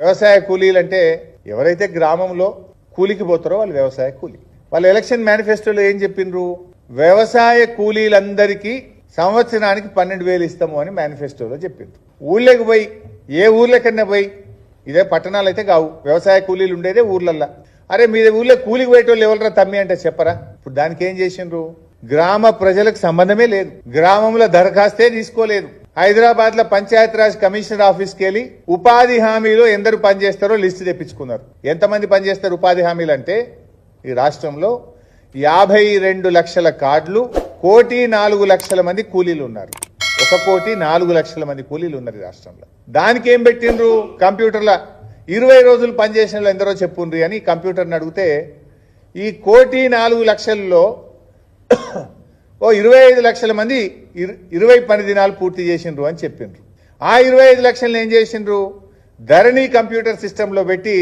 వ్యవసాయ కూలీలు అంటే ఎవరైతే గ్రామంలో కూలికి పోతారో వాళ్ళు వ్యవసాయ కూలీ. వాళ్ళు ఎలక్షన్ మేనిఫెస్టోలో ఏం చెప్పిండ్రు? వ్యవసాయ కూలీలందరికీ సంవత్సరానికి 12,000 ఇస్తాము అని మేనిఫెస్టోలో చెప్పిండ్రు. ఊళ్ళకి పోయి ఏ ఊర్లకన్నా పోయి, ఇదే పట్టణాలు అయితే కావు, వ్యవసాయ కూలీలు ఉండేదే ఊర్లల్లా. అరే మీ ఊళ్ళో కూలికి పోయేటోళ్ళు ఎవరరా తమ్మి అంటే చెప్పరా? ఇప్పుడు దానికి ఏం చేసిండ్రు? గ్రామ ప్రజలకు సంబంధమే లేదు, గ్రామంలో దరఖాస్తే తీసుకోలేదు. హైదరాబాద్ లో పంచాయతీరాజ్ కమిషనర్ ఆఫీస్కి వెళ్ళి ఉపాధి హామీలో ఎందరు పనిచేస్తారో లిస్టు తెప్పించుకున్నారు. ఎంతమంది పనిచేస్తారు ఉపాధి హామీలు అంటే? ఈ రాష్ట్రంలో 52 లక్షల కార్డులు, 1,04,00,000 మంది కూలీలు ఉన్నారు. 1,04,00,000 మంది కూలీలు ఉన్నారు ఈ రాష్ట్రంలో. దానికి ఏం పెట్టిండ్రు? కంప్యూటర్ల 20 రోజులు పనిచేసిన ఎందరో చెప్పుండ్రి అని కంప్యూటర్ని అడిగితే ఈ 1,04,00,000లో ఓ 25 లక్షల మంది 20 పని దినాలు పూర్తి చేసిండ్రు అని చెప్పిండ్రు. ఆ 25 లక్షలను ఏం చేసిండ్రు? ధరణి కంప్యూటర్ సిస్టంలో పెట్టి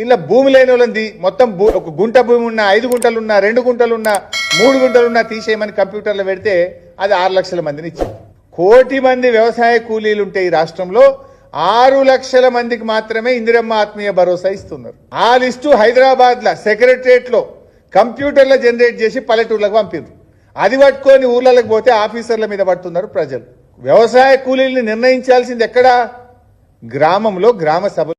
ఇలా భూమి లేని వాళ్ళని మొత్తం ఒక గుంట భూమి ఉన్నా, 5 గుంటలున్నా, 2 గుంటలున్నా, 3 గుంటలున్నా తీసేయమని కంప్యూటర్లో పెడితే అది 6 లక్షల మందిని ఇచ్చింది. 1 కోటి మంది వ్యవసాయ కూలీలు ఉంటే ఈ రాష్ట్రంలో 6 లక్షల మందికి మాత్రమే ఇందిరమ్మ ఆత్మీయ భరోసా ఇస్తున్నారు. ఆ లిస్టు హైదరాబాద్ లో సెక్రటరియట్ లో కంప్యూటర్లో జనరేట్ చేసి పల్లెటూర్లకు పంపిండ్రు. అది పట్టుకొని ఊర్లకు పోతే ఆఫీసర్ల మీద పడుతున్నారు ప్రజలు. వ్యవసాయ కూలీల్ని నిర్ణయించాల్సింది ఎక్కడా? గ్రామంలో గ్రామ సభలు